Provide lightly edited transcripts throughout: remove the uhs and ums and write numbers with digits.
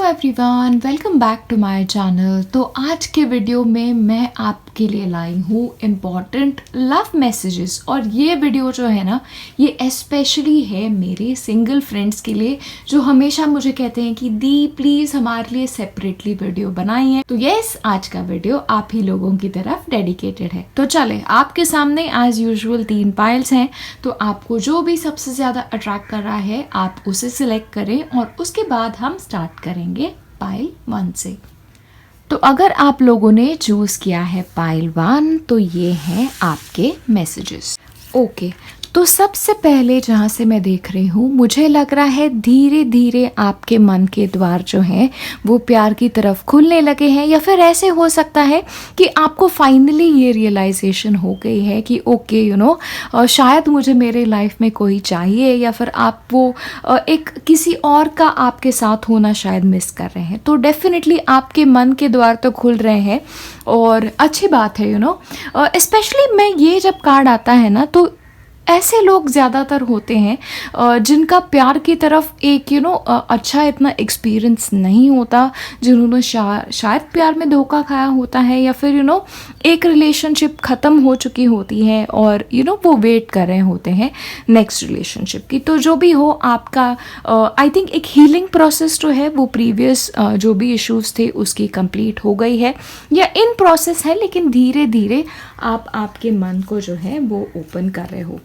Everyone, welcome back to my channel. तो आज के वीडियो में मैं आपके लिए लाई हूँ इम्पॉर्टेंट लव मैसेजेस। और ये वीडियो जो है ना, ये स्पेशली है मेरे सिंगल फ्रेंड्स के लिए जो हमेशा मुझे कहते हैं कि दी प्लीज़ हमारे लिए सेपरेटली वीडियो बनाई है। तो यस, आज का वीडियो आप ही लोगों की तरफ डेडिकेटेड है। तो चले, आपके सामने एज यूजुअल 3 पाइल्स हैं। तो आपको जो भी सबसे ज़्यादा अट्रैक्ट कर रहा है आप उसे सिलेक्ट करें और उसके बाद हम स्टार्ट करेंगे पाइल 1 से। तो अगर आप लोगों ने चूज किया है पाइल 1 तो ये हैं आपके मैसेजेस। ओके, तो सबसे पहले जहाँ से मैं देख रही हूँ, मुझे लग रहा है धीरे धीरे आपके मन के द्वार जो हैं वो प्यार की तरफ खुलने लगे हैं। या फिर ऐसे हो सकता है कि आपको फाइनली ये रियलाइजेशन हो गई है कि ओके शायद मुझे मेरे लाइफ में कोई चाहिए, या फिर आप वो एक किसी और का आपके साथ होना शायद मिस कर रहे हैं। तो डेफिनेटली आपके मन के द्वार तो खुल रहे हैं और अच्छी बात है। स्पेशली मैं ये जब कार्ड आता है ना, तो ऐसे लोग ज़्यादातर होते हैं जिनका प्यार की तरफ एक अच्छा इतना एक्सपीरियंस नहीं होता, जिन्होंने शायद प्यार में धोखा खाया होता है, या फिर एक रिलेशनशिप ख़त्म हो चुकी होती है और वो वेट कर रहे होते हैं नेक्स्ट रिलेशनशिप की। तो जो भी हो, आपका आई थिंक एक हीलिंग प्रोसेस जो है वो प्रीवियस जो भी इश्यूज थे उसकी कंप्लीट हो गई है या इन प्रोसेस है, लेकिन धीरे धीरे आप आपके मन को जो है वो ओपन कर रहे हो।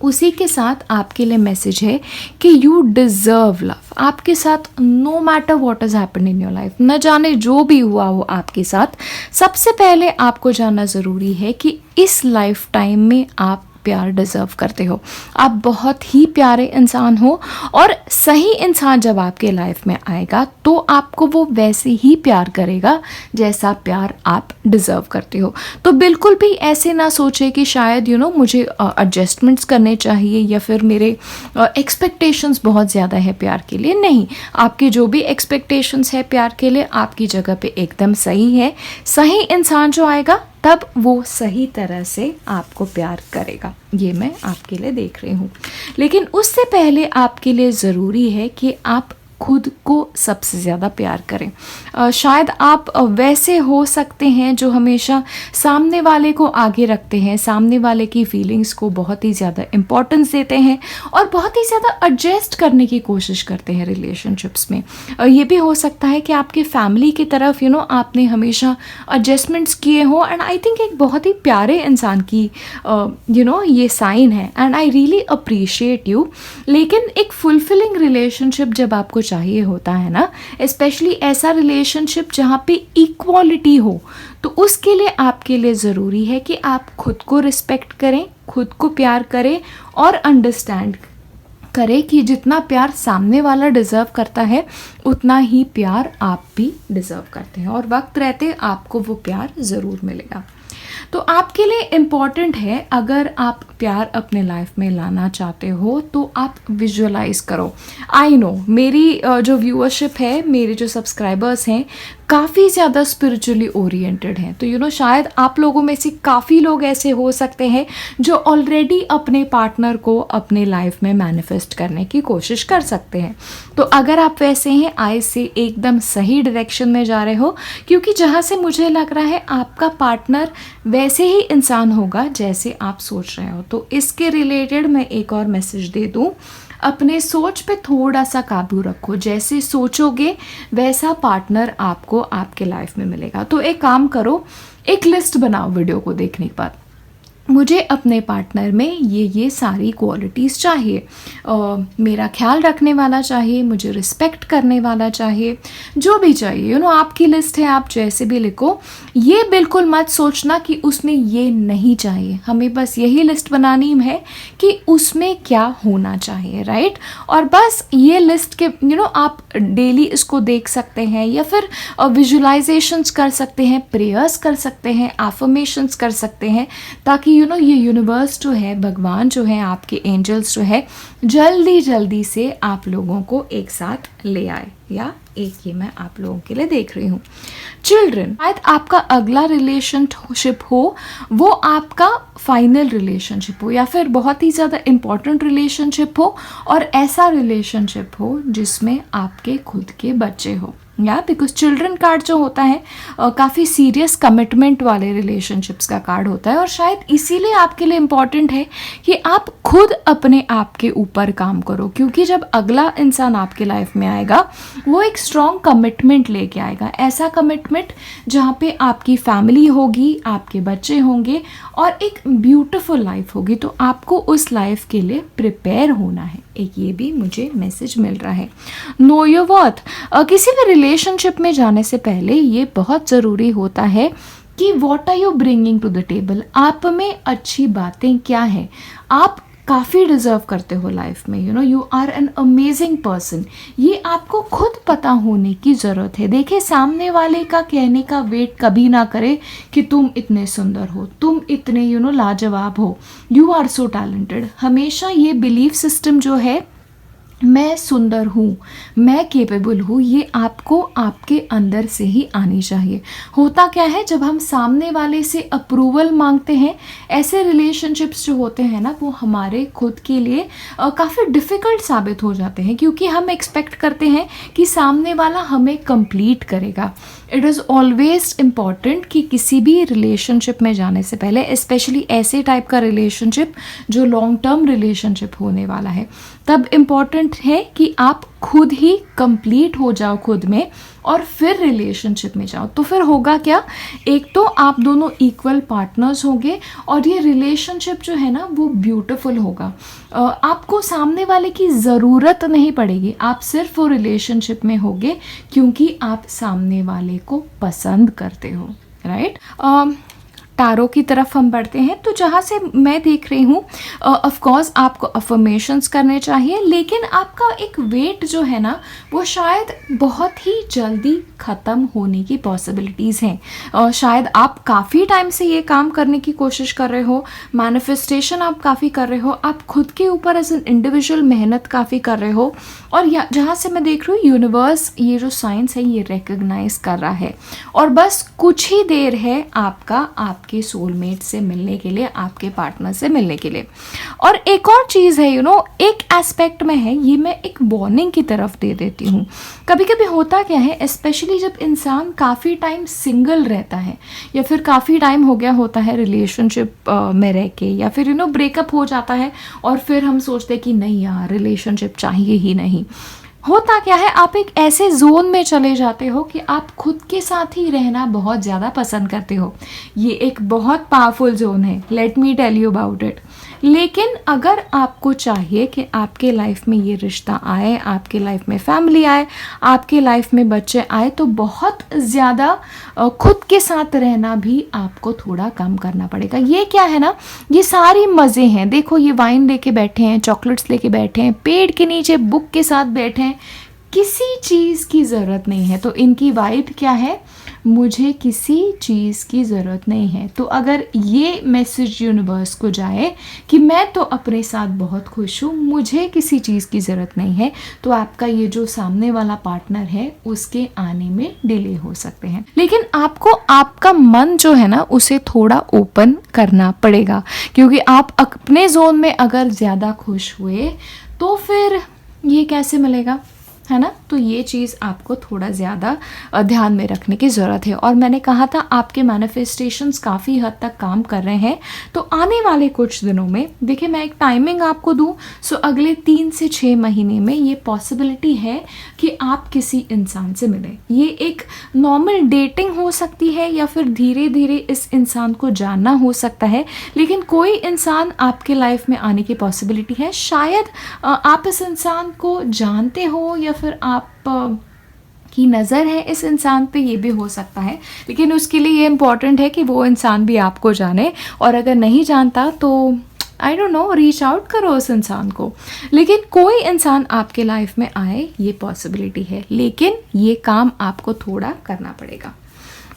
उसी के साथ आपके लिए मैसेज है कि यू डिज़र्व लव। आपके साथ no matter what is happen in your life, न जाने जो भी हुआ हो आपके साथ, सबसे पहले आपको जानना ज़रूरी है कि इस लाइफ टाइम में आप प्यार डिज़र्व करते हो। आप बहुत ही प्यारे इंसान हो और सही इंसान जब आपके लाइफ में आएगा तो आपको वो वैसे ही प्यार करेगा जैसा प्यार आप डिज़र्व करते हो। तो बिल्कुल भी ऐसे ना सोचे कि शायद मुझे एडजस्टमेंट्स करने चाहिए या फिर मेरे एक्सपेक्टेशंस बहुत ज़्यादा है प्यार के लिए। नहीं, आपके जो भी एक्सपेक्टेशंस है प्यार के लिए आपकी जगह पे एकदम सही है। सही इंसान जो आएगा तब वो सही तरह से आपको प्यार करेगा। ये मैं आपके लिए देख रही हूँ। लेकिन उससे पहले आपके लिए ज़रूरी है कि आप खुद को सबसे ज़्यादा प्यार करें। शायद आप वैसे हो सकते हैं जो हमेशा सामने वाले को आगे रखते हैं, सामने वाले की फीलिंग्स को बहुत ही ज़्यादा इम्पोर्टेंस देते हैं और बहुत ही ज़्यादा एडजस्ट करने की कोशिश करते हैं रिलेशनशिप्स में। ये भी हो सकता है कि आपके फैमिली की तरफ आपने हमेशा एडजस्टमेंट्स किए हो। एंड आई थिंक एक बहुत ही प्यारे इंसान की ये साइन है and I really appreciate you. लेकिन एक फुलफिलिंग रिलेशनशिप जब आपको चाहिए होता है ना, स्पेशली ऐसा रिलेशनशिप जहाँ पे इक्वालिटी हो, तो उसके लिए आपके लिए ज़रूरी है कि आप खुद को रिस्पेक्ट करें, खुद को प्यार करें और अंडरस्टैंड करें कि जितना प्यार सामने वाला डिज़र्व करता है उतना ही प्यार आप भी डिज़र्व करते हैं और वक्त रहते आपको वो प्यार ज़रूर मिलेगा। तो आपके लिए इम्पॉर्टेंट है, अगर आप प्यार अपने लाइफ में लाना चाहते हो तो आप विजुअलाइज करो। आई नो मेरी जो व्यूअरशिप है, मेरे जो सब्सक्राइबर्स हैं काफ़ी ज़्यादा स्पिरिचुअली ओरिएंटेड हैं। तो शायद आप लोगों में से काफ़ी लोग ऐसे हो सकते हैं जो ऑलरेडी अपने पार्टनर को अपने लाइफ में मैनिफेस्ट करने की कोशिश कर सकते हैं। तो अगर आप वैसे हैं, आए से एकदम सही डायरेक्शन में जा रहे हो, क्योंकि जहाँ से मुझे लग रहा है आपका पार्टनर वैसे ही इंसान होगा जैसे आप सोच रहे हो। तो इसके रिलेटेड मैं एक और मैसेज दे दूँ, अपने सोच पे थोड़ा सा काबू रखो। जैसे सोचोगे वैसा पार्टनर आपको आपके लाइफ में मिलेगा। तो एक काम करो, एक लिस्ट बनाओ वीडियो को देखने के बाद। मुझे अपने पार्टनर में ये सारी क्वालिटीज़ चाहिए। मेरा ख्याल रखने वाला चाहिए, मुझे रिस्पेक्ट करने वाला चाहिए, जो भी चाहिए। आपकी लिस्ट है, आप जैसे भी लिखो। ये बिल्कुल मत सोचना कि उसमें ये नहीं चाहिए। हमें बस यही लिस्ट बनानी है कि उसमें क्या होना चाहिए, राइट। और बस ये लिस्ट के आप डेली इसको देख सकते हैं या फिर विजुलाइजेशंस कर सकते हैं, प्रेयर्स कर सकते हैं, एफर्मेशंस कर सकते हैं, ताकि ये यूनिवर्स जो है, भगवान जो है, आपके एंजल्स जो है, जल्दी जल्दी से आप लोगों को एक साथ ले आए, या एक ये मैं आप लोगों के लिए देख रही हूँ। चिल्ड्रन, शायद आपका अगला रिलेशनशिप हो वो आपका फाइनल रिलेशनशिप हो, या फिर बहुत ही ज़्यादा इम्पॉर्टेंट रिलेशनशिप हो, और ऐसा रिलेशनशिप हो जिसमें आपके खुद के बच्चे हो, या बिकॉज चिल्ड्रन कार्ड जो होता है काफ़ी सीरियस कमिटमेंट वाले रिलेशनशिप्स का कार्ड होता है, और शायद इसीलिए आपके लिए इम्पॉर्टेंट है कि आप खुद अपने आप के ऊपर काम करो, क्योंकि जब अगला इंसान आपके लाइफ में आएगा वो एक स्ट्रॉन्ग कमिटमेंट लेके आएगा, ऐसा कमिटमेंट जहाँ पे आपकी फैमिली होगी, आपके बच्चे होंगे और एक ब्यूटीफुल लाइफ होगी। तो आपको उस लाइफ के लिए प्रिपेयर होना है, एक ये भी मुझे मैसेज मिल रहा है। नो योर वर्थ, किसी भी रिलेशनशिप में जाने से पहले ये बहुत ज़रूरी होता है कि what are you bringing to the table, आप में अच्छी बातें क्या हैं, आप काफ़ी डिज़र्व करते हो लाइफ में, you are an amazing person, ये आपको खुद पता होने की ज़रूरत है। देखिए, सामने वाले का कहने का वेट कभी ना करे कि तुम इतने सुंदर हो, तुम इतने लाजवाब हो, यू आर सो टैलेंटेड। हमेशा ये बिलीफ सिस्टम जो है, मैं सुंदर हूँ, मैं केपेबल हूँ, ये आपको आपके अंदर से ही आनी चाहिए। होता क्या है, जब हम सामने वाले से अप्रूवल मांगते हैं, ऐसे रिलेशनशिप्स जो होते हैं ना, वो हमारे खुद के लिए काफ़ी डिफ़िकल्ट साबित हो जाते हैं, क्योंकि हम एक्सपेक्ट करते हैं कि सामने वाला हमें कंप्लीट करेगा। इट इज़ ऑलवेज इम्पॉर्टेंट कि किसी भी रिलेशनशिप में जाने से पहले, स्पेशली ऐसे टाइप का रिलेशनशिप जो लॉन्ग टर्म रिलेशनशिप होने वाला है, तब इम्पॉर्टेंट है कि आप खुद ही कंप्लीट हो जाओ खुद में, और फिर रिलेशनशिप में जाओ। तो फिर होगा क्या, एक तो आप दोनों इक्वल पार्टनर्स होंगे, और ये रिलेशनशिप जो है ना वो ब्यूटीफुल होगा। आपको सामने वाले की ज़रूरत नहीं पड़ेगी, आप सिर्फ वो रिलेशनशिप में होगे क्योंकि आप सामने वाले को पसंद करते हो, राइट। टारो की तरफ हम बढ़ते हैं, तो जहाँ से मैं देख रही हूँ, ऑफ कोर्स आपको अफर्मेशंस करने चाहिए, लेकिन आपका एक वेट जो है ना वो शायद बहुत ही जल्दी ख़त्म होने की पॉसिबिलिटीज़ हैं। शायद आप काफ़ी टाइम से ये काम करने की कोशिश कर रहे हो, मैनिफेस्टेशन आप काफ़ी कर रहे हो, आप खुद के ऊपर एज एन इंडिविजुअल मेहनत काफ़ी कर रहे हो, और जहाँ से मैं देख रही हूँ यूनिवर्स ये जो साइंस है ये रिकग्नाइज कर रहा है, और बस कुछ ही देर है आपके सोलमेट से मिलने के लिए, आपके पार्टनर से मिलने के लिए। और एक और चीज़ है, एक एस्पेक्ट में है, ये मैं एक वार्निंग की तरफ दे देती हूँ। कभी कभी होता क्या है, स्पेशली जब इंसान काफ़ी टाइम सिंगल रहता है, या फिर काफ़ी टाइम हो गया होता है रिलेशनशिप में रह के, या फिर ब्रेकअप हो जाता है, और फिर हम सोचते हैं कि नहीं यार रिलेशनशिप चाहिए ही नहीं। होता क्या है, आप एक ऐसे जोन में चले जाते हो कि आप खुद के साथ ही रहना बहुत ज़्यादा पसंद करते हो। ये एक बहुत पावरफुल जोन है, let me tell you about it. लेकिन अगर आपको चाहिए कि आपके लाइफ में ये रिश्ता आए, आपके लाइफ में फैमिली आए, आपके लाइफ में बच्चे आए, तो बहुत ज़्यादा खुद के साथ रहना भी आपको थोड़ा कम करना पड़ेगा। ये क्या है ना, ये सारी मज़े हैं, देखो ये वाइन लेके बैठे हैं, चॉकलेट्स लेके बैठे हैं, पेड़ के नीचे बुक के साथ बैठे हैं, किसी चीज़ की ज़रूरत नहीं है। तो इनकी वाइब क्या है, मुझे किसी चीज़ की ज़रूरत नहीं है। तो अगर ये मैसेज यूनिवर्स को जाए कि मैं तो अपने साथ बहुत खुश हूँ, मुझे किसी चीज़ की ज़रूरत नहीं है, तो आपका ये जो सामने वाला पार्टनर है उसके आने में डिले हो सकते हैं। लेकिन आपको आपका मन जो है ना उसे थोड़ा ओपन करना पड़ेगा, क्योंकि आप अपने जोन में अगर ज़्यादा खुश हुए तो फिर ये कैसे मिलेगा, है ना। तो ये चीज़ आपको थोड़ा ज़्यादा ध्यान में रखने की ज़रूरत है। और मैंने कहा था आपके मैनिफेस्टेशंस काफ़ी हद तक काम कर रहे हैं, तो आने वाले कुछ दिनों में, देखिए मैं एक टाइमिंग आपको दूं, सो अगले 3 से 6 महीने में ये पॉसिबिलिटी है कि आप किसी इंसान से मिलें। ये एक नॉर्मल डेटिंग हो सकती है, या फिर धीरे धीरे इस इंसान को जानना हो सकता है, लेकिन कोई इंसान आपके लाइफ में आने की पॉसिबिलिटी है। शायद आप इस इंसान को जानते हो, या फिर आप की नज़र है इस इंसान पे, ये भी हो सकता है। लेकिन उसके लिए ये इम्पॉर्टेंट है कि वो इंसान भी आपको जाने, और अगर नहीं जानता तो I don't know, reach out करो उस इंसान को। लेकिन कोई इंसान आपके लाइफ में आए, ये पॉसिबिलिटी है, लेकिन ये काम आपको थोड़ा करना पड़ेगा।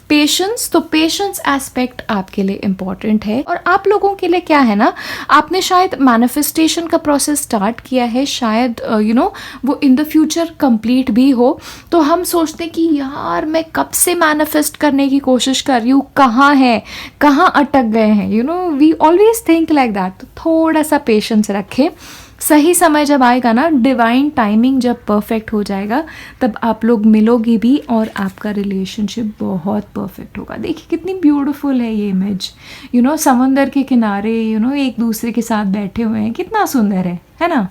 पेशेंस, तो पेशेंस एस्पेक्ट आपके लिए इम्पॉर्टेंट है। और आप लोगों के लिए क्या है ना, आपने शायद मैनिफेस्टेशन का प्रोसेस स्टार्ट किया है, शायद वो इन द फ्यूचर कंप्लीट भी हो। तो हम सोचते हैं कि यार मैं कब से मैनिफेस्ट करने की कोशिश कर रही हूँ, कहाँ है, कहाँ अटक गए हैं, we always think like that. तो थोड़ा सा पेशेंस रखें, सही समय जब आएगा ना, डिवाइन टाइमिंग जब परफेक्ट हो जाएगा, तब आप लोग मिलोगे भी और आपका रिलेशनशिप बहुत परफेक्ट होगा। देखिए कितनी ब्यूटीफुल है ये इमेज, समंदर के किनारे एक दूसरे के साथ बैठे हुए हैं, कितना सुंदर है ना।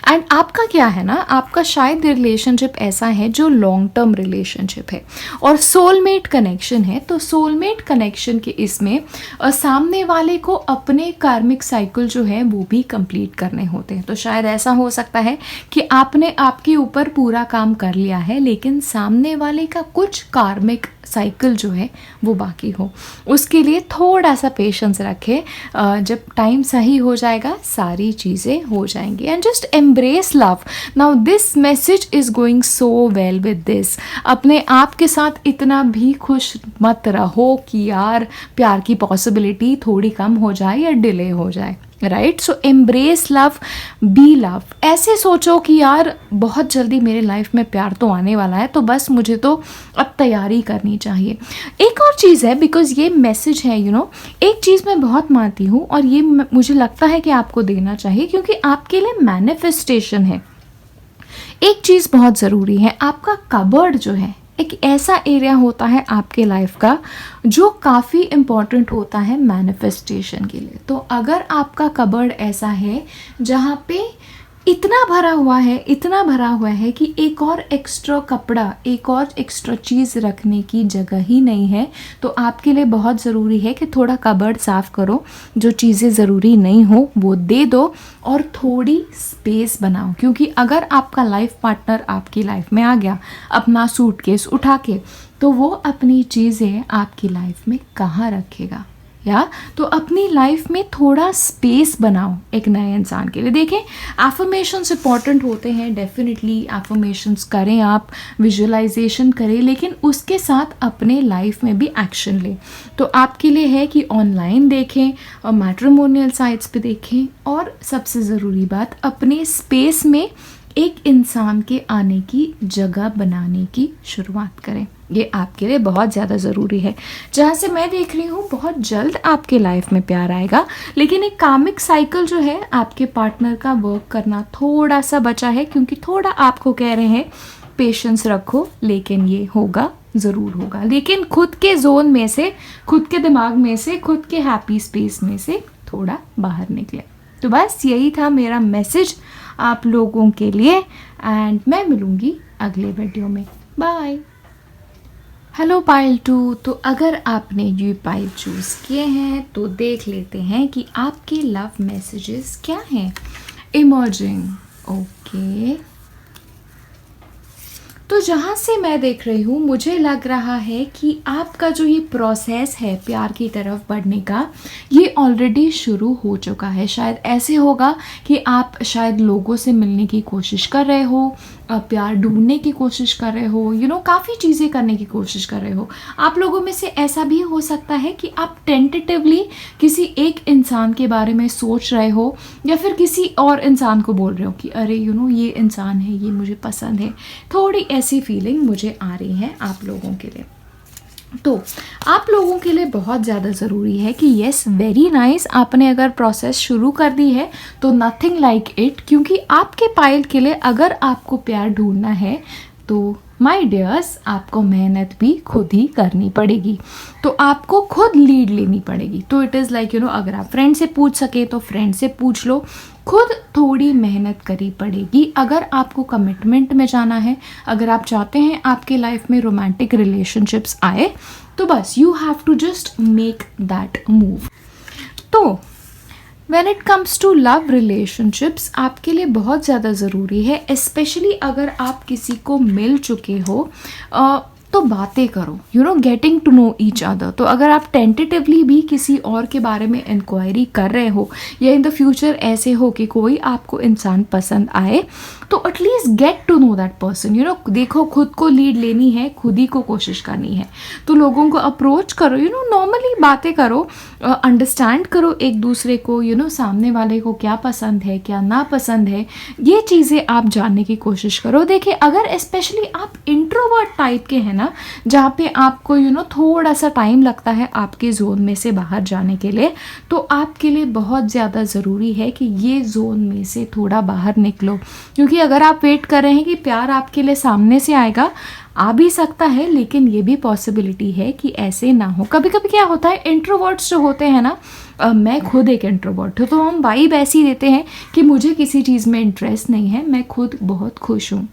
एंड आपका क्या है ना, आपका शायद रिलेशनशिप ऐसा है जो लॉन्ग टर्म रिलेशनशिप है और सोलमेट कनेक्शन है। तो सोलमेट कनेक्शन के इसमें सामने वाले को अपने कार्मिक साइकिल जो है वो भी कंप्लीट करने होते हैं। तो शायद ऐसा हो सकता है कि आपने आपके ऊपर पूरा काम कर लिया है, लेकिन सामने वाले का कुछ कार्मिक साइकिल जो है वो बाकी हो। उसके लिए थोड़ा सा पेशेंस रखें, जब टाइम सही हो जाएगा सारी चीज़ें हो जाएंगी। And just embrace love. Now this message is going so well with this. अपने आप के साथ इतना भी खुश मत रहो कि यार प्यार की पॉसिबिलिटी थोड़ी कम हो जाए या डिले हो जाए, राइट। सो एम्ब्रेस लव, बी लव। ऐसे सोचो कि यार बहुत जल्दी मेरे लाइफ में प्यार तो आने वाला है, तो बस मुझे तो अब तैयारी करनी चाहिए। एक और चीज़ है, बिकॉज ये मैसेज है एक चीज़ मैं बहुत मानती हूँ और ये मुझे लगता है कि आपको देना चाहिए, क्योंकि आपके लिए मैनिफेस्टेशन है। एक चीज़ बहुत ज़रूरी है, आपका कबर्ड जो है एक ऐसा एरिया होता है आपके लाइफ का जो काफ़ी इम्पॉर्टेंट होता है मैनिफेस्टेशन के लिए। तो अगर आपका कबर्ड ऐसा है जहाँ पे इतना भरा हुआ है कि एक और एक्स्ट्रा कपड़ा, एक और एक्स्ट्रा चीज़ रखने की जगह ही नहीं है, तो आपके लिए बहुत ज़रूरी है कि थोड़ा कबर्ड साफ़ करो, जो चीज़ें ज़रूरी नहीं हो वो दे दो और थोड़ी स्पेस बनाओ। क्योंकि अगर आपका लाइफ पार्टनर आपकी लाइफ में आ गया अपना सूटकेस उठा के, तो वो अपनी चीज़ें आपकी लाइफ में कहाँ रखेगा, या तो अपनी लाइफ में थोड़ा स्पेस बनाओ एक नए इंसान के लिए। देखें, एफर्मेशंस इंपॉर्टेंट होते हैं, डेफिनेटली एफर्मेशंस करें, आप विजुअलाइजेशन करें, लेकिन उसके साथ अपने लाइफ में भी एक्शन लें। तो आपके लिए है कि ऑनलाइन देखें और मैट्रिमोनियल साइट्स पे देखें, और सबसे ज़रूरी बात, अपने स्पेस में एक इंसान के आने की जगह बनाने की शुरुआत करें। ये आपके लिए बहुत ज़्यादा ज़रूरी है। जहाँ से मैं देख रही हूँ बहुत जल्द आपके लाइफ में प्यार आएगा, लेकिन एक कामिक साइकिल जो है आपके पार्टनर का वर्क करना थोड़ा सा बचा है, क्योंकि थोड़ा आपको कह रहे हैं पेशेंस रखो, लेकिन ये होगा, ज़रूर होगा। लेकिन खुद के जोन में से, खुद के दिमाग में से, खुद के हैप्पी स्पेस में से थोड़ा बाहर निकले। तो बस यही था मेरा मैसेज आप लोगों के लिए, एंड मैं मिलूँगी अगले वीडियो में। बाय। Hello pile 2। तो अगर आपने ये पाइल चूज़ किए हैं तो देख लेते हैं कि आपके लव मैसेजेस क्या हैं इमर्जिंग। ओके, तो जहाँ से मैं देख रही हूँ मुझे लग रहा है कि आपका जो ये प्रोसेस है प्यार की तरफ बढ़ने का, ये ऑलरेडी शुरू हो चुका है। शायद ऐसे होगा कि आप शायद लोगों से मिलने की कोशिश कर रहे हो, प्यार ढूंढने की कोशिश कर रहे हो, काफ़ी चीज़ें करने की कोशिश कर रहे हो। आप लोगों में से ऐसा भी हो सकता है कि आप टेंटेटिवली किसी एक इंसान के बारे में सोच रहे हो, या फिर किसी और इंसान को बोल रहे हो कि अरे ये इंसान है, ये मुझे पसंद है। थोड़ी ऐसी फीलिंग मुझे आ रही है आप लोगों के लिए। तो आप लोगों के लिए बहुत ज़्यादा ज़रूरी है कि येस, वेरी नाइस, आपने अगर प्रोसेस शुरू कर दी है तो नथिंग लाइक इट, क्योंकि आपके पाइल के लिए अगर आपको प्यार ढूंढना है तो माय डियर्स आपको मेहनत भी खुद ही करनी पड़ेगी। तो आपको खुद लीड लेनी पड़ेगी। तो इट इज़ लाइक अगर आप फ्रेंड से पूछ सके तो फ्रेंड से पूछ लो, खुद थोड़ी मेहनत करनी पड़ेगी। अगर आपको कमिटमेंट में जाना है, अगर आप चाहते हैं आपके लाइफ में रोमांटिक रिलेशनशिप्स आए, तो बस you have to just make that move. तो when it comes to love relationships आपके लिए बहुत ज़्यादा ज़रूरी है, स्पेशली अगर आप किसी को मिल चुके हो, तो बातें करो, getting to know each other. तो अगर आप टेंटेटिवली भी किसी और के बारे में इंक्वायरी कर रहे हो या इन द फ्यूचर ऐसे हो कि कोई आपको इंसान पसंद आए, तो at least get to know that person. देखो, खुद को लीड लेनी है, खुद ही को कोशिश करनी है। तो लोगों को अप्रोच करो, नॉर्मली बातें करो, अंडरस्टैंड करो एक दूसरे को, सामने वाले को क्या पसंद है, क्या ना पसंद है, ये चीज़ें आप जानने की कोशिश करो। देखिए, अगर स्पेशली आप इंट्रोवर्ट टाइप के हैं ना, जहाँ पे आपको थोड़ा सा टाइम लगता है आपके जोन में से बाहर जाने के लिए, तो आपके लिए बहुत ज़्यादा ज़रूरी है कि ये जोन में से थोड़ा बाहर निकलो। क्योंकि अगर आप वेट कर रहे हैं कि प्यार आपके लिए सामने से आएगा, आ भी सकता है, लेकिन ये भी पॉसिबिलिटी है कि ऐसे ना हो। कभी कभी क्या होता है, इंट्रोवर्ट्स जो होते हैं ना, मैं खुद एक इंट्रोवर्ट हूँ, तो हम वाइब ऐसी देते हैं कि मुझे किसी चीज़ में इंटरेस्ट नहीं है, मैं खुद बहुत खुश हूँ।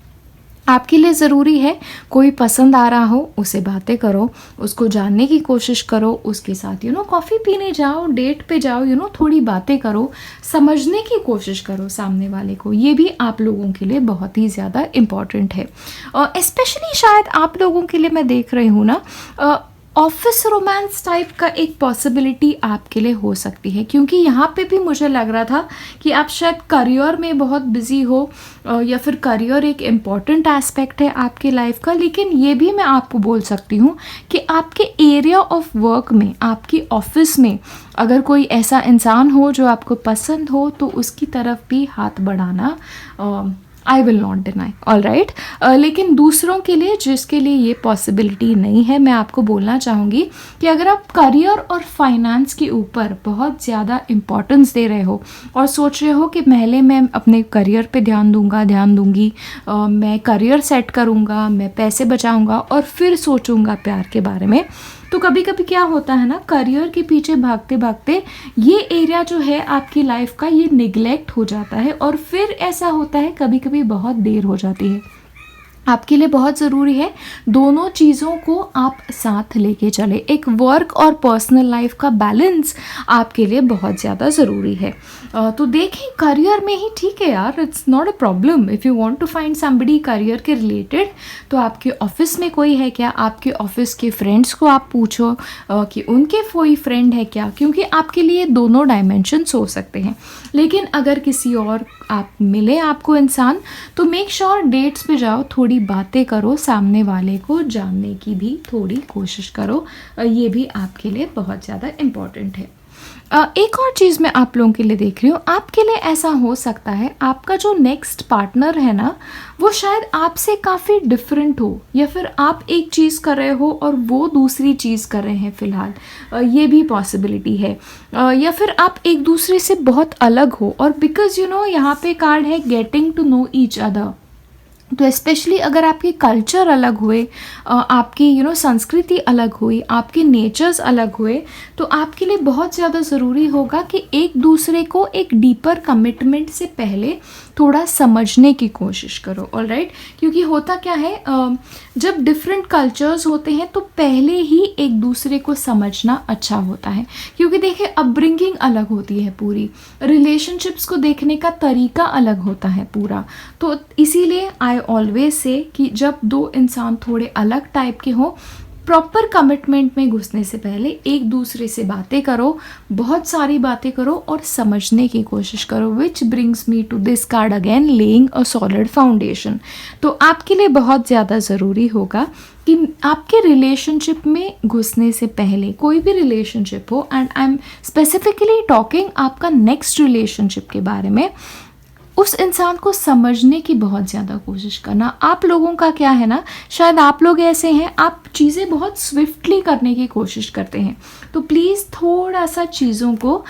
आपके लिए ज़रूरी है कोई पसंद आ रहा हो, उसे बातें करो, उसको जानने की कोशिश करो, उसके साथ कॉफ़ी पीने जाओ, डेट पे जाओ, थोड़ी बातें करो, समझने की कोशिश करो सामने वाले को। ये भी आप लोगों के लिए बहुत ही ज़्यादा इम्पॉर्टेंट है। स्पेशली शायद आप लोगों के लिए मैं देख रही हूँ ना, ऑफिस रोमांस टाइप का एक पॉसिबिलिटी आपके लिए हो सकती है, क्योंकि यहाँ पे भी मुझे लग रहा था कि आप शायद करियर में बहुत बिजी हो, या फिर करियर एक इम्पॉर्टेंट एस्पेक्ट है आपकी लाइफ का। लेकिन ये भी मैं आपको बोल सकती हूँ कि आपके एरिया ऑफ वर्क में, आपकी ऑफिस में अगर कोई ऐसा इंसान हो जो आपको पसंद हो, तो उसकी तरफ भी हाथ बढ़ाना I will not deny, all right. लेकिन दूसरों के लिए, जिसके लिए ये पॉसिबिलिटी नहीं है, मैं आपको बोलना चाहूँगी कि अगर आप करियर और फाइनेंस के ऊपर बहुत ज़्यादा इम्पोर्टेंस दे रहे हो और सोच रहे हो कि पहले मैं अपने करियर पे ध्यान दूंगी, मैं करियर सेट करूँगा, मैं पैसे बचाऊँगा और फिर सोचूंगा प्यार के बारे में, तो कभी कभी क्या होता है ना, करियर के पीछे भागते भागते ये एरिया जो है आपकी लाइफ का, ये निगलेक्ट हो जाता है और फिर ऐसा होता है कभी कभी बहुत देर हो जाती है। आपके लिए बहुत ज़रूरी है दोनों चीज़ों को आप साथ लेके चले। एक वर्क और पर्सनल लाइफ का बैलेंस आपके लिए बहुत ज़्यादा ज़रूरी है। तो देखें, करियर में ही ठीक है यार, it's not a problem. If you want to find somebody career के रिलेटेड, तो आपके ऑफिस में कोई है क्या, आपके ऑफिस के फ्रेंड्स को आप पूछो कि उनके कोई फ्रेंड है क्या, क्योंकि आपके लिए दोनों डायमेंशंस हो सकते हैं। लेकिन अगर किसी और आप मिले आपको इंसान, तो मेक श्योर डेट्स पे जाओ, थोड़ी बातें करो, सामने वाले को जानने की भी थोड़ी कोशिश करो। ये भी आपके लिए बहुत ज़्यादा इम्पॉर्टेंट है। एक और चीज़ मैं आप लोगों के लिए देख रही हूँ, आपके लिए ऐसा हो सकता है आपका जो नेक्स्ट पार्टनर है ना, वो शायद आपसे काफ़ी डिफरेंट हो, या फिर आप एक चीज़ कर रहे हो और वो दूसरी चीज़ कर रहे हैं फ़िलहाल, ये भी पॉसिबिलिटी है। या फिर आप एक दूसरे से बहुत अलग हो, और बिकॉज यहाँ पे कार्ड है getting to know each other, तो स्पेशली अगर आपके कल्चर अलग हुए, आपकी संस्कृति अलग हुई, आपके नेचर्स अलग हुए, तो आपके लिए बहुत ज़्यादा ज़रूरी होगा कि एक दूसरे को एक डीपर कमिटमेंट से पहले थोड़ा समझने की कोशिश करो, ऑलराइट। क्योंकि होता क्या है, जब डिफरेंट कल्चर्स होते हैं तो पहले ही एक दूसरे को समझना अच्छा होता है। क्योंकि देखिए, अपब्रिंगिंग अलग होती है, पूरी रिलेशनशिप्स को देखने का तरीका अलग होता है पूरा। तो इसीलिए आई ऑलवेज से कि जब दो इंसान थोड़े अलग टाइप के हों, प्रॉपर कमिटमेंट में घुसने से पहले एक दूसरे से बातें करो, बहुत सारी बातें करो और समझने की कोशिश करो। Which brings me to this card again, laying a solid foundation. तो आपके लिए बहुत ज़्यादा ज़रूरी होगा कि आपके रिलेशनशिप में घुसने से पहले, कोई भी रिलेशनशिप हो, and I am specifically talking आपका नेक्स्ट रिलेशनशिप के बारे में, उस इंसान को समझने की बहुत ज़्यादा कोशिश करना। आप लोगों का क्या है ना, शायद आप लोग ऐसे हैं, आप चीज़ें बहुत स्विफ्टली करने की कोशिश करते हैं, तो प्लीज़ थोड़ा सा चीज़ों को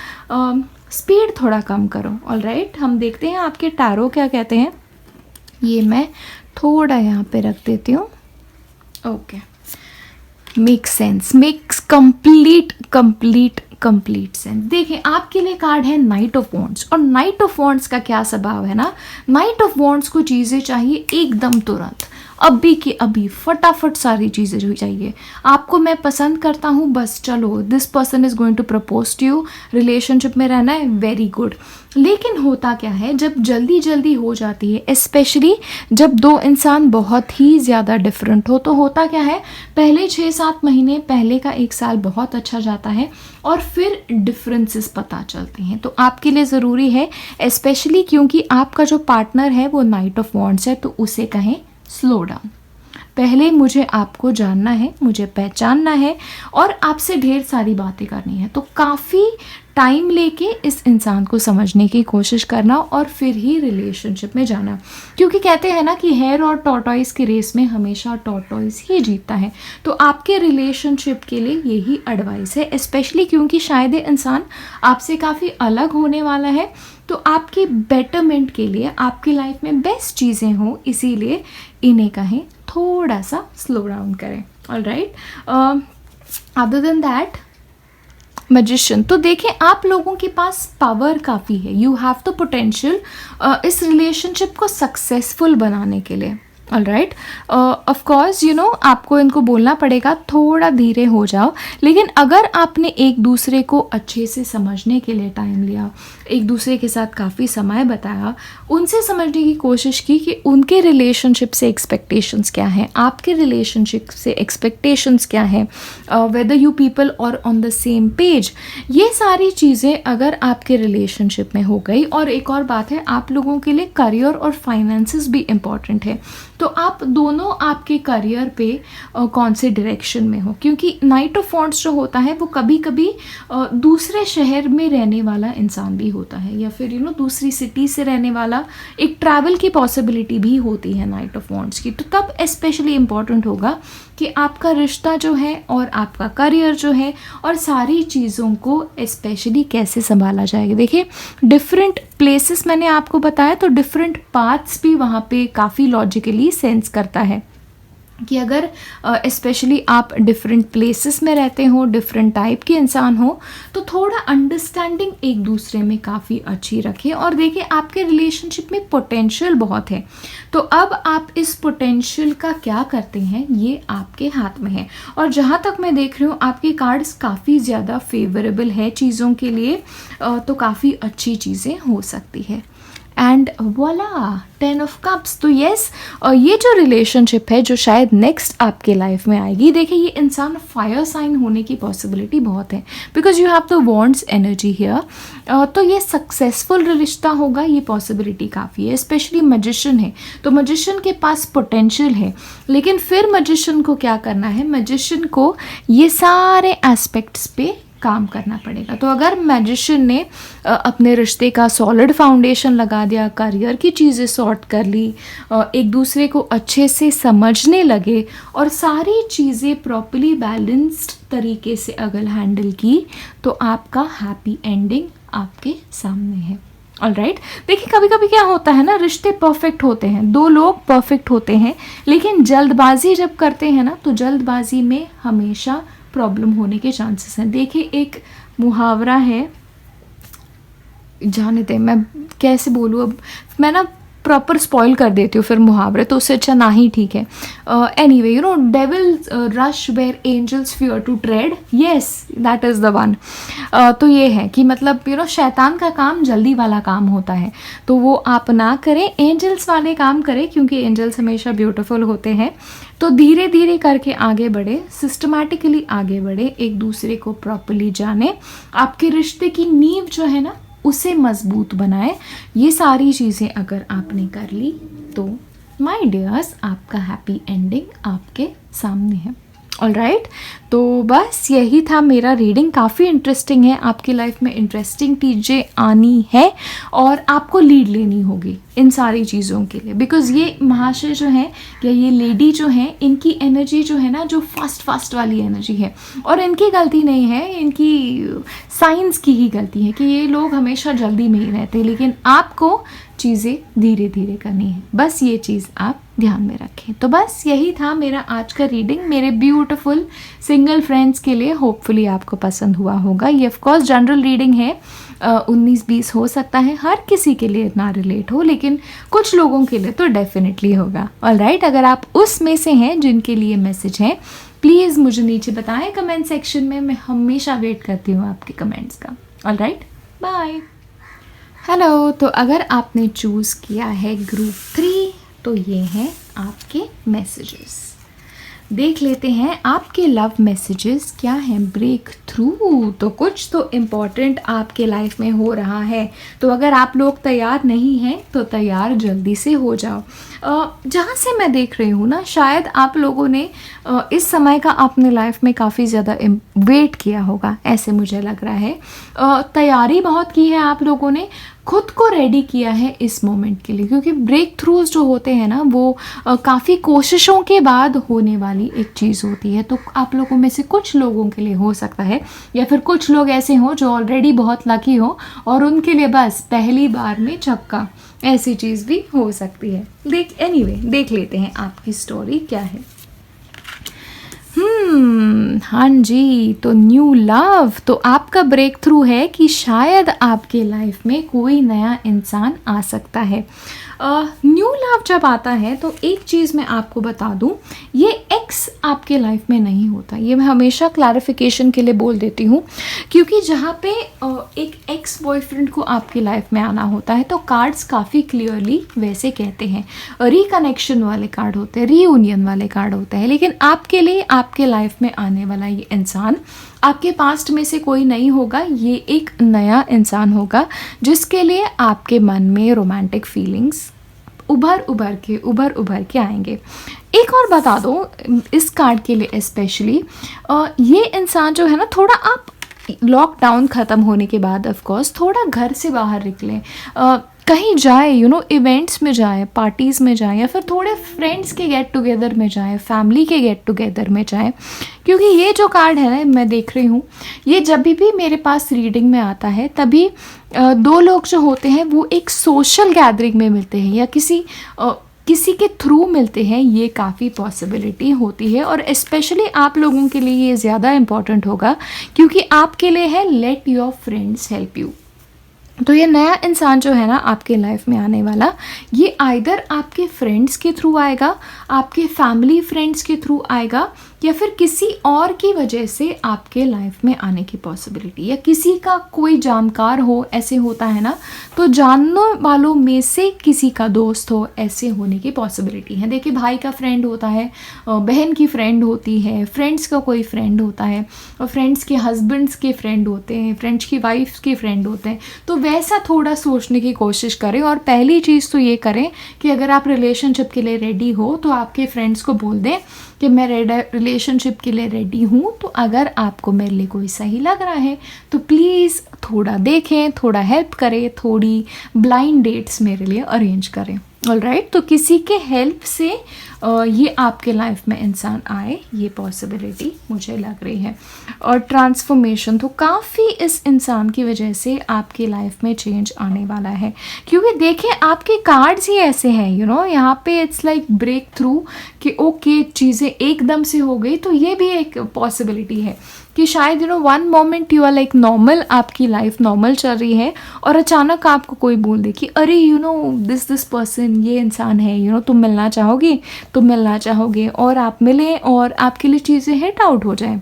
स्पीड थोड़ा कम करो, ऑलराइट। हम देखते हैं आपके टैरो क्या कहते हैं। ये मैं थोड़ा यहाँ पे रख देती हूँ, okay. Makes sense, makes complete sense. देखिए, आपके लिए कार्ड है नाइट ऑफ वॉन्ड्स, और नाइट ऑफ वॉन्ड्स का क्या स्वभाव है ना, नाइट ऑफ वॉन्ड्स को चीज़ें चाहिए एकदम तुरंत, अभी की अभी फटाफट सारी चीज़ें जो चाहिए आपको, मैं पसंद करता हूँ बस चलो, this person is going to propose to you, relationship में रहना है, वेरी गुड। लेकिन होता क्या है जब जल्दी जल्दी हो जाती है, स्पेशली जब दो इंसान बहुत ही ज़्यादा डिफरेंट हो, तो होता क्या है पहले 6-7 महीने, पहले का 1 साल बहुत अच्छा जाता है और फिर डिफरेंसेस पता चलते हैं। तो आपके लिए ज़रूरी है, स्पेशली क्योंकि आपका जो पार्टनर है वो नाइट ऑफ वॉन्ड्स है, तो उसे कहें स्लो डाउन। पहले मुझे आपको जानना है, मुझे पहचानना है और आपसे ढेर सारी बातें करनी है। तो काफ़ी टाइम लेके इस इंसान को समझने की कोशिश करना और फिर ही रिलेशनशिप में जाना, क्योंकि कहते हैं ना कि हेयर और टॉर्टॉइस की रेस में हमेशा टॉर्टॉइस ही जीतता है। तो आपके रिलेशनशिप के लिए यही एडवाइस है, स्पेशली क्योंकि शायद ये इंसान आपसे काफ़ी अलग होने वाला है, तो आपकी बेटरमेंट के लिए, आपकी लाइफ में बेस्ट चीज़ें हों, इसीलिए इन्हें कहें थोड़ा सा स्लो डाउन करें। Alright, other than that magician, तो देखिए आप लोगों के पास पावर काफ़ी है, यू हैव द पोटेंशियल इस रिलेशनशिप को सक्सेसफुल बनाने के लिए। Alright, of course you know आपको इनको बोलना पड़ेगा थोड़ा धीरे हो जाओ, लेकिन अगर आपने एक दूसरे को अच्छे से समझने के लिए टाइम लिया, एक दूसरे के साथ काफ़ी समय बताया, उनसे समझने की कोशिश की कि उनके रिलेशनशिप से एक्सपेक्टेशंस क्या हैं, आपके रिलेशनशिप से एक्सपेक्टेशंस क्या हैं, वेदर यू पीपल और ऑन द सेम पेज, ये सारी चीज़ें अगर आपके रिलेशनशिप में हो गई। और एक और बात है, आप लोगों के लिए करियर और फाइनेंसेस भी इम्पॉर्टेंट है, तो आप दोनों आपके करियर पे कौन से डायरेक्शन में हो, क्योंकि नाइट ऑफ वॉन्ड्स जो होता है वो कभी कभी दूसरे शहर में रहने वाला इंसान भी होता है, या फिर दूसरी सिटी से रहने वाला, एक ट्रैवल की पॉसिबिलिटी भी होती है नाइट ऑफ वॉन्ड्स की। तो तब स्पेशली इम्पॉर्टेंट होगा कि आपका रिश्ता जो है और आपका करियर जो है और सारी चीज़ों को स्पेशली कैसे संभाला जाएगा। देखिए डिफरेंट प्लेसेस मैंने आपको बताया, तो डिफरेंट पाथ्स भी वहाँ पे काफ़ी लॉजिकली सेंस करता है कि अगर स्पेशली आप डिफरेंट प्लेसेस में रहते हो, डिफरेंट टाइप के इंसान हो, तो थोड़ा अंडरस्टैंडिंग एक दूसरे में काफ़ी अच्छी रखें। और देखिए आपके रिलेशनशिप में पोटेंशियल बहुत है, तो अब आप इस पोटेंशियल का क्या करते हैं ये आपके हाथ में है। और जहाँ तक मैं देख रही हूँ आपके कार्ड्स काफ़ी ज़्यादा फेवरेबल है चीज़ों के लिए, तो काफ़ी अच्छी चीज़ें हो सकती है। And voila 10 of cups. तो यस, ये जो रिलेशनशिप है जो शायद नेक्स्ट आपके लाइफ में आएगी, देखिए ये इंसान फायर साइन होने की पॉसिबिलिटी बहुत है, because you have the wands energy here. तो ये सक्सेसफुल रिश्ता होगा, ये पॉसिबिलिटी काफ़ी है। स्पेशली मैजिशियन है, तो मैजिशियन के पास पोटेंशियल है, लेकिन फिर मैजिशियन को क्या करना है, मैजिशियन को ये सारे एस्पेक्ट्स पे काम करना पड़ेगा। तो अगर मैजिशियन ने अपने रिश्ते का सॉलिड फाउंडेशन लगा दिया, करियर की चीज़ें सॉर्ट कर ली, एक दूसरे को अच्छे से समझने लगे और सारी चीज़ें प्रॉपर्ली बैलेंस्ड तरीके से अगर हैंडल की, तो आपका हैप्पी एंडिंग आपके सामने है। ऑलराइट, देखिए कभी कभी क्या होता है ना, रिश्ते परफेक्ट होते हैं, दो लोग परफेक्ट होते हैं, लेकिन जल्दबाजी जब करते हैं ना, तो जल्दबाजी में हमेशा प्रॉब्लम होने के चांसेस हैं। देखिए एक मुहावरा है, जाने दें मैं कैसे बोलूँ, अब मैं ना प्रॉपर स्पॉइल कर देती हूँ फिर मुहावरे, तो उससे अच्छा ना ही ठीक है। Anyway devil rush where angels fear to tread, yes that is the one. तो ये है कि मतलब शैतान का काम जल्दी वाला काम होता है, तो वो आप ना करें, एंजल्स वाले काम करें, क्योंकि एंजल्स हमेशा ब्यूटीफुल होते हैं। तो धीरे धीरे करके आगे बढ़े, सिस्टमैटिकली आगे बढ़े, एक दूसरे को प्रॉपर्ली जाने, आपके रिश्ते की नींव जो है ना उसे मजबूत बनाए। ये सारी चीज़ें अगर आपने कर ली तो माय डियर्स आपका हैप्पी एंडिंग आपके सामने है। ऑलराइट, तो बस यही था मेरा रीडिंग। काफ़ी इंटरेस्टिंग है, आपकी लाइफ में इंटरेस्टिंग चीज़ें आनी है और आपको लीड लेनी होगी इन सारी चीज़ों के लिए, बिकॉज़ ये महाशय जो हैं या ये लेडी जो हैं, इनकी एनर्जी जो है ना, जो फास्ट वाली एनर्जी है, और इनकी गलती नहीं है, इनकी साइंस की ही गलती है कि ये लोग हमेशा जल्दी में ही रहते हैं, लेकिन आपको चीज़ें धीरे धीरे करनी है, बस ये चीज़ आप ध्यान में रखें। तो बस यही था मेरा आज का रीडिंग मेरे ब्यूटीफुल सिंगल फ्रेंड्स के लिए। होपफुली आपको पसंद हुआ होगा। ये ऑफकोर्स जनरल रीडिंग है, 19-20 हो सकता है, हर किसी के लिए ना रिलेट हो, लेकिन कुछ लोगों के लिए तो डेफिनेटली होगा। ऑलराइट, अगर आप उसमें से हैं जिनके लिए मैसेज है, प्लीज़ मुझे नीचे बताएं कमेंट सेक्शन में। मैं हमेशा वेट करती हूँ आपके कमेंट्स का। Alright, bye. हेलो, तो अगर आपने चूज़ किया है ग्रुप 3 तो ये हैं आपके मैसेजेस। देख लेते हैं आपके लव मैसेजेस क्या हैं। ब्रेक थ्रू, तो कुछ तो इम्पॉर्टेंट आपके लाइफ में हो रहा है। तो अगर आप लोग तैयार नहीं हैं तो तैयार जल्दी से हो जाओ। जहाँ से मैं देख रही हूँ ना, शायद आप लोगों ने इस समय का अपने लाइफ में काफ़ी ज़्यादा वेट किया होगा, ऐसे मुझे लग रहा है। तैयारी बहुत की है आप लोगों ने, खुद को रेडी किया है इस मोमेंट के लिए, क्योंकि ब्रेक थ्रूज जो होते हैं ना वो काफ़ी कोशिशों के बाद होने वाली एक चीज़ होती है। तो आप लोगों में से कुछ लोगों के लिए हो सकता है, या फिर कुछ लोग ऐसे हों जो ऑलरेडी बहुत लकी हो और उनके लिए बस पहली बार में छक्का, ऐसी चीज़ भी हो सकती है। देख लेते हैं आपकी स्टोरी क्या है। हाँ जी, तो न्यू लव, तो आपका ब्रेक थ्रू है कि शायद आपके लाइफ में कोई नया इंसान आ सकता है। न्यू लव जब आता है तो एक चीज़ मैं आपको बता दूं, ये एक्स आपके लाइफ में नहीं होता। ये मैं हमेशा क्लैरिफिकेशन के लिए बोल देती हूँ, क्योंकि जहाँ पे एक एक्स बॉयफ्रेंड को आपकी लाइफ में आना होता है तो कार्ड्स काफ़ी क्लियरली वैसे कहते हैं, रिकनेक्शन वाले कार्ड होते हैं, रीयूनियन वाले कार्ड होते हैं। लेकिन आपके लिए आपके लाइफ में आने वाला ये इंसान आपके पास्ट में से कोई नहीं होगा, ये एक नया इंसान होगा जिसके लिए आपके मन में रोमांटिक फीलिंग्स उभर के आएंगे। एक और बता दो इस कार्ड के लिए स्पेशली, ये इंसान जो है ना, थोड़ा आप लॉकडाउन ख़त्म होने के बाद ऑफ कोर्स थोड़ा घर से बाहर निकलें, कहीं जाए, इवेंट्स में जाए, पार्टीज़ में जाए, या फिर थोड़े फ्रेंड्स के गेट टुगेदर में जाए, फैमिली के गेट टुगेदर में जाए। क्योंकि ये जो कार्ड है ना, मैं देख रही हूँ, ये जब भी मेरे पास रीडिंग में आता है तभी दो लोग जो होते हैं वो एक सोशल गैदरिंग में मिलते हैं या किसी के थ्रू मिलते हैं। ये काफ़ी पॉसिबिलिटी होती है, और स्पेशली आप लोगों के लिए ये ज़्यादा इम्पॉर्टेंट होगा क्योंकि आपके लिए है late your friends help you. तो ये नया इंसान जो है ना आपके लाइफ में आने वाला, ये आइदर आपके फ्रेंड्स के थ्रू आएगा, आपके फैमिली फ्रेंड्स के थ्रू आएगा, या फिर किसी और की वजह से आपके लाइफ में आने की पॉसिबिलिटी, या किसी का कोई जानकार हो, ऐसे होता है ना, तो जानने वालों में से किसी का दोस्त हो, ऐसे होने की पॉसिबिलिटी है। देखिए, भाई का फ्रेंड होता है, बहन की फ्रेंड होती है, फ्रेंड्स का कोई फ्रेंड होता है, और फ्रेंड्स के हस्बैंड्स के फ्रेंड होते हैं, फ्रेंड्स की वाइफ्स के फ्रेंड होते हैं। तो वैसा थोड़ा सोचने की कोशिश करें, और पहली चीज़ तो ये करें कि अगर आप रिलेशनशिप के लिए रेडी हो तो आपके फ्रेंड्स को बोल दें कि मैं रिलेशनशिप के लिए रेडी हूँ। तो अगर आपको मेरे लिए कोई सही लग रहा है तो प्लीज़ थोड़ा देखें, थोड़ा हेल्प करें, थोड़ी ब्लाइंड डेट्स मेरे लिए अरेंज करें। ऑलराइट, तो किसी के हेल्प से ये आपके लाइफ में इंसान आए, ये पॉसिबिलिटी मुझे लग रही है। और ट्रांसफॉर्मेशन तो काफ़ी इस इंसान की वजह से आपकी लाइफ में चेंज आने वाला है, क्योंकि देखें आपके कार्ड्स ही ऐसे हैं, यहाँ पे इट्स लाइक ब्रेक थ्रू कि ओके चीज़ें एकदम से हो गई। तो ये भी एक पॉसिबिलिटी है कि शायद one moment you are like normal, आपकी लाइफ नॉर्मल चल रही है, और अचानक आपको कोई बोल दे कि अरे दिस पर्सन, ये इंसान है, तुम मिलना चाहोगे, और आप मिलें और आपके लिए चीज़ें हिट आउट हो जाए।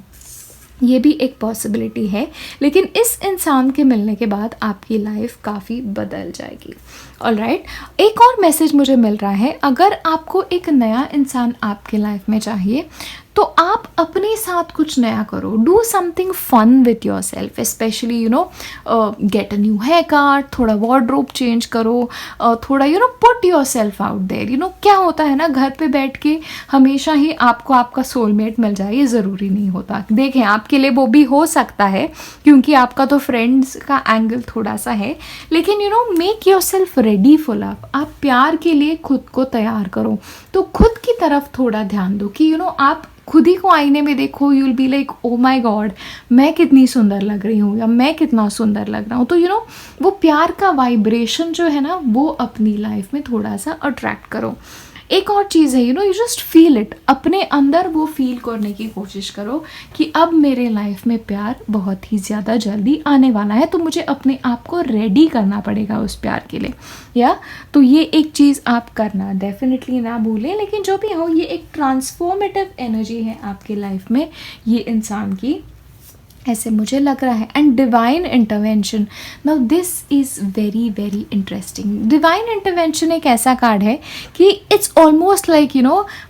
ये भी एक पॉसिबिलिटी है, लेकिन इस इंसान के मिलने के बाद आपकी लाइफ काफ़ी बदल जाएगी। ऑलराइट, एक और मैसेज मुझे मिल रहा है, अगर आपको एक नया इंसान आपके लाइफ में चाहिए तो आप अपने साथ कुछ नया करो, do something fun with yourself, specially get a new haircut, थोड़ा वार्डरोब चेंज करो, थोड़ा put yourself out there. क्या होता है ना, घर पे बैठ के हमेशा ही आपको आपका सोलमेट मिल जाए, ये ज़रूरी नहीं होता। देखें, आपके लिए वो भी हो सकता है क्योंकि आपका तो फ्रेंड्स का एंगल थोड़ा सा है, लेकिन make your self ready for love. आप प्यार के लिए खुद को तैयार करो, तो खुद की तरफ थोड़ा ध्यान दो कि आप खुद ही को आईने में देखो, you will be like oh my God, मैं कितनी सुंदर लग रही हूँ या मैं कितना सुंदर लग रहा हूँ। तो वो प्यार का वाइब्रेशन जो है ना, वो अपनी लाइफ में थोड़ा सा अट्रैक्ट करो। एक और चीज़ है, यू जस्ट फील इट, अपने अंदर वो फील करने की कोशिश करो कि अब मेरे लाइफ में प्यार बहुत ही ज़्यादा जल्दी आने वाला है, तो मुझे अपने आप को रेडी करना पड़ेगा उस प्यार के लिए। या तो ये एक चीज़ आप करना डेफिनेटली ना भूलें। लेकिन जो भी हो, ये एक ट्रांसफॉर्मेटिव एनर्जी है आपके लाइफ में ये इंसान की, ऐसे मुझे लग रहा है। And divine intervention, now this is very very interesting. Divine intervention एक ऐसा कार्ड है कि इट्स ऑलमोस्ट लाइक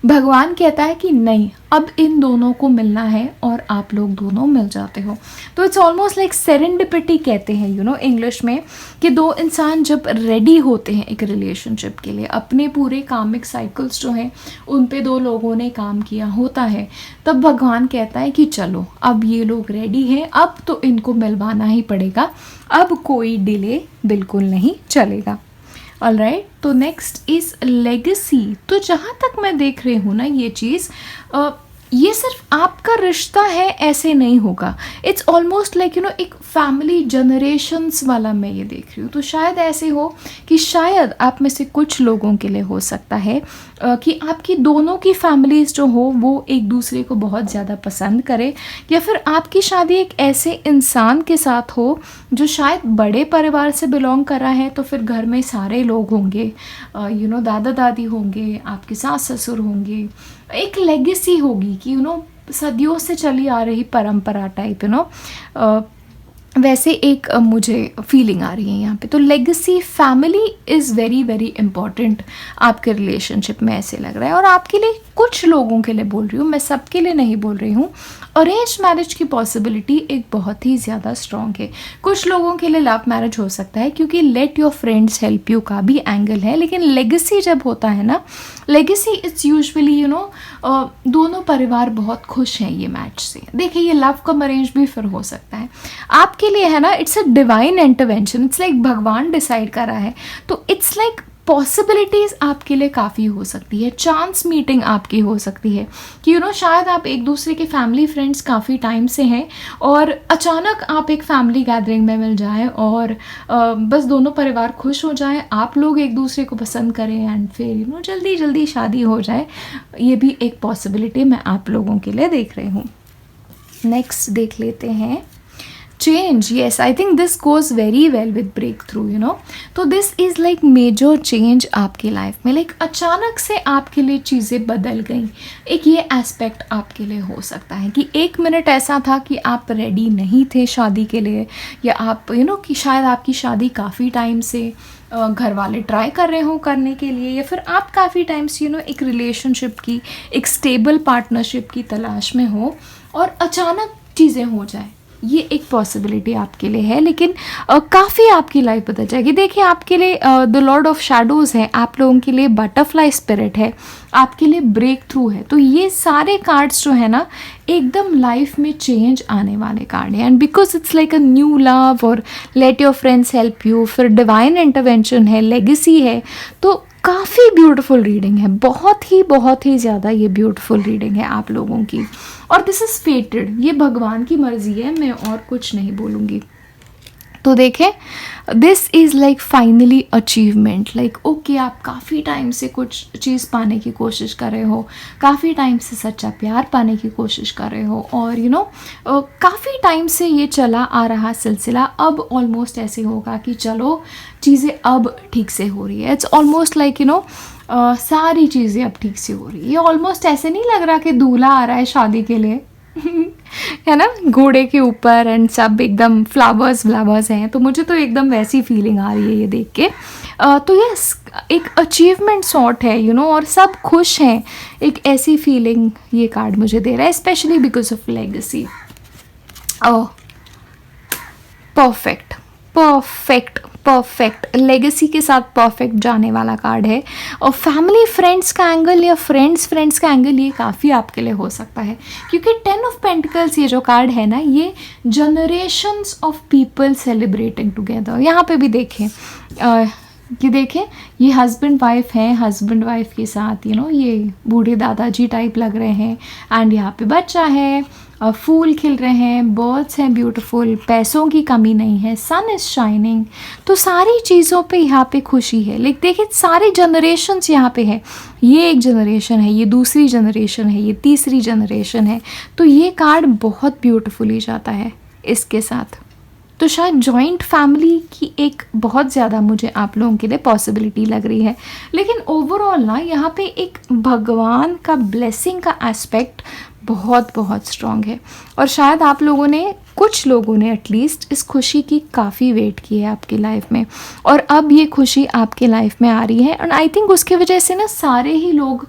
भगवान कहता है कि नहीं, अब इन दोनों को मिलना है और आप लोग दोनों मिल जाते हो। तो इट्स ऑलमोस्ट लाइक सेरेंडिपिटी कहते हैं इंग्लिश में, कि दो इंसान जब रेडी होते हैं एक रिलेशनशिप के लिए, अपने पूरे कामिक साइकिल्स जो हैं उन पे दो लोगों ने काम किया होता है, तब भगवान कहता है कि चलो अब ये लोग रेडी हैं, अब तो इनको मिलवाना ही पड़ेगा, अब कोई डिले बिल्कुल नहीं चलेगा। ऑलराइट, तो नेक्स्ट इज़ लेगेसी। तो जहाँ तक मैं देख रही हूँ ना, ये चीज़ ये सिर्फ आपका रिश्ता है ऐसे नहीं होगा, इट्स ऑलमोस्ट लाइक एक फैमिली जनरेशन्स वाला मैं ये देख रही हूँ। तो शायद ऐसे हो कि शायद आप में से कुछ लोगों के लिए हो सकता है कि आपकी दोनों की फैमिलीज़ जो हो वो एक दूसरे को बहुत ज़्यादा पसंद करे, या फिर आपकी शादी एक ऐसे इंसान के साथ हो जो शायद बड़े परिवार से बिलोंग कर रहा है। तो फिर घर में सारे लोग होंगे, दादा दादी होंगे, आपके सास ससुर होंगे, एक लेगेसी होगी कि सदियों से चली आ रही परंपरा टाइप वैसे एक मुझे फीलिंग आ रही है यहाँ पे। तो legacy, family is very very important आपके रिलेशनशिप में, ऐसे लग रहा है। और आपके लिए, कुछ लोगों के लिए बोल रही हूँ, मैं सबके लिए नहीं बोल रही हूँ, अरेंज मैरिज की पॉसिबिलिटी एक बहुत ही ज़्यादा स्ट्रॉन्ग है। कुछ लोगों के लिए लव मैरिज हो सकता है, क्योंकि late your friends help you का भी एंगल है। लेकिन लेगेसी जब होता है ना, लेगेसी इट्स यूजुअली दोनों परिवार बहुत खुश हैं ये मैच से। देखिए, ये लव कम अरेंज भी फिर हो सकता है आपके लिए, है ना। It's a divine intervention, it's like भगवान डिसाइड कर रहा है। तो इट्स लाइक पॉसिबिलिटीज़ आपके लिए काफ़ी हो सकती है, चांस मीटिंग आपकी हो सकती है कि शायद आप एक दूसरे के फैमिली फ्रेंड्स काफ़ी टाइम से हैं और अचानक आप एक फैमिली गैदरिंग में मिल जाएं और बस दोनों परिवार खुश हो जाएं, आप लोग एक दूसरे को पसंद करें एंड फिर जल्दी जल्दी शादी हो जाए। ये भी एक पॉसिबिलिटी मैं आप लोगों के लिए देख रही हूँ। नेक्स्ट देख लेते हैं change. Yes, I think this goes very well with breakthrough तो this is like major change आपकी लाइफ में, लाइक अचानक से आपके लिए चीज़ें बदल गई। एक ये एस्पेक्ट आपके लिए हो सकता है कि एक मिनट ऐसा था कि आप रेडी नहीं थे शादी के लिए, या आप कि शायद आपकी शादी काफ़ी टाइम से घर वाले ट्राई कर रहे हो करने के लिए, या फिर आप काफ़ी टाइम से एक रिलेशनशिप की, एक स्टेबल पार्टनरशिप की तलाश में हो और अचानक चीज़ें हो जाए। ये एक पॉसिबिलिटी आपके लिए है, लेकिन काफ़ी आपकी लाइफ बदल जाएगी। देखिए, आपके लिए द लॉर्ड ऑफ शैडोज़ है, आप लोगों के लिए बटरफ्लाई स्पिरिट है, आपके लिए ब्रेक थ्रू है। तो ये सारे कार्ड्स जो है ना, एकदम लाइफ में चेंज आने वाले कार्ड हैं। And because it's like a new love और let your friends help you, फिर डिवाइन इंटरवेंशन है, लेगेसी है, तो काफ़ी ब्यूटीफुल रीडिंग है, बहुत ही ज़्यादा ये ब्यूटीफुल रीडिंग है आप लोगों की। और दिस इज़ फेटेड, ये भगवान की मर्जी है, मैं और कुछ नहीं बोलूँगी। तो देखें, this is like finally achievement, like okay, आप काफ़ी टाइम से कुछ चीज़ पाने की कोशिश कर रहे हो, काफ़ी टाइम से सच्चा प्यार पाने की कोशिश कर रहे हो, और काफ़ी टाइम से ये चला आ रहा सिलसिला अब ऑलमोस्ट ऐसे होगा कि चलो चीज़ें अब ठीक से हो रही है। इट्स ऑलमोस्ट लाइक सारी चीज़ें अब ठीक से हो रही है। ये ऑलमोस्ट ऐसे नहीं लग रहा कि दूल्हा आ रहा है शादी के लिए है ना, घोड़े के ऊपर एंड सब एकदम फ्लावर्स हैं। तो मुझे तो एकदम वैसी फीलिंग आ रही है ये देख के। तो यस, एक अचीवमेंट सॉर्ट है और सब खुश हैं, एक ऐसी फीलिंग ये कार्ड मुझे दे रहा है, specially because of legacy. Perfect legacy के साथ परफेक्ट जाने वाला कार्ड है। और फैमिली फ्रेंड्स का एंगल या फ्रेंड्स का एंगल ये काफ़ी आपके लिए हो सकता है, क्योंकि 10 ऑफ पेंटिकल्स ये जो कार्ड है ना, ये generations of people celebrating together. यहाँ पे भी देखें कि देखें ये हस्बैंड वाइफ हैं, हस्बैंड वाइफ के साथ ये बूढ़े दादाजी टाइप लग रहे हैं, एंड यहाँ पे बच्चा है, फूल खिल रहे हैं, बर्ड्स हैं ब्यूटीफुल, पैसों की कमी नहीं है, सन इज़ शाइनिंग। तो सारी चीज़ों पे यहाँ पे खुशी है। लेकिन देखिए सारे जनरेशन्स यहाँ पे है, ये एक जनरेशन है, ये दूसरी जनरेशन है, ये तीसरी जनरेशन है। तो ये कार्ड बहुत ब्यूटीफुली जाता है इसके साथ। तो शायद जॉइंट फैमिली की एक बहुत ज़्यादा मुझे आप लोगों के लिए पॉसिबिलिटी लग रही है। लेकिन ओवरऑल ना यहाँ पे एक भगवान का ब्लेसिंग का एस्पेक्ट बहुत बहुत स्ट्रॉन्ग है। और शायद आप लोगों ने, कुछ लोगों ने एटलीस्ट, इस खुशी की काफ़ी वेट की है आपकी लाइफ में, और अब ये खुशी आपके लाइफ में आ रही है। एंड आई थिंक उसकी वजह से ना सारे ही लोग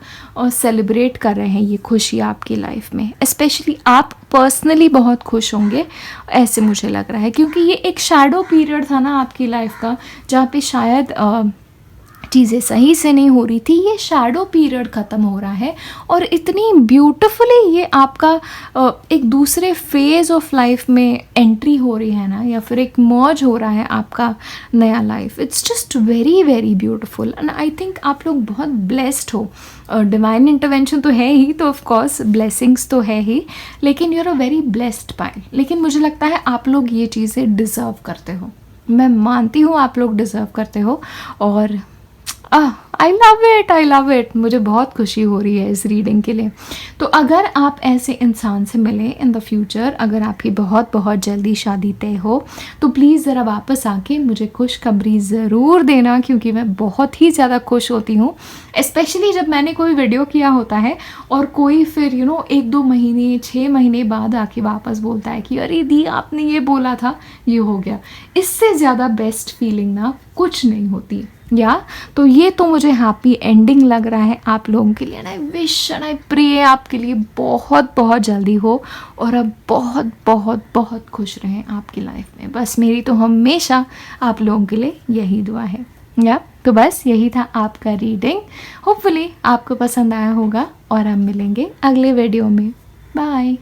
सेलिब्रेट कर रहे हैं ये खुशी आपकी लाइफ में। स्पेशली आप पर्सनली बहुत खुश होंगे, ऐसे मुझे लग रहा है, क्योंकि ये एक शैडो पीरियड था ना आपकी लाइफ का, जहाँ पे शायद चीज़ें सही से नहीं हो रही थी। ये शैडो पीरियड ख़त्म हो रहा है, और इतनी ब्यूटिफुली ये आपका एक दूसरे फेज़ ऑफ लाइफ में एंट्री हो रही है ना, या फिर एक मर्ज हो रहा है आपका नया life. It's just very very beautiful, and I think आप लोग बहुत ब्लेस्ड हो। डिवाइन इंटरवेंशन तो है ही, तो ऑफ कोर्स ब्लेसिंग्स तो है ही, लेकिन you are a very blessed pile. लेकिन मुझे लगता है आप लोग ये चीज़ें डिज़र्व करते हो, मैं मानती हूँ आप लोग डिज़र्व करते हो। और आई लव इट, मुझे बहुत खुशी हो रही है इस रीडिंग के लिए। तो अगर आप ऐसे इंसान से मिले इन द फ्यूचर, अगर आपकी बहुत बहुत जल्दी शादी तय हो, तो प्लीज़ ज़रा वापस आके मुझे खुशखबरी ज़रूर देना, क्योंकि मैं बहुत ही ज़्यादा खुश होती हूँ, स्पेशली जब मैंने कोई वीडियो किया होता है और कोई फिर 1-2 महीने 6 महीने बाद आके वापस बोलता है कि अरे दी आपने ये बोला था, ये हो गया। इससे ज़्यादा बेस्ट फीलिंग ना कुछ नहीं होती। तो ये तो मुझे हैप्पी एंडिंग लग रहा है आप लोगों के लिए। And I wish and I pray आपके लिए बहुत बहुत जल्दी हो, और अब बहुत बहुत बहुत खुश रहें आपकी लाइफ में। बस मेरी तो हमेशा आप लोगों के लिए यही दुआ है। तो बस यही था आपका रीडिंग। होपफुली आपको पसंद आया होगा, और हम मिलेंगे अगले वीडियो में। बाय।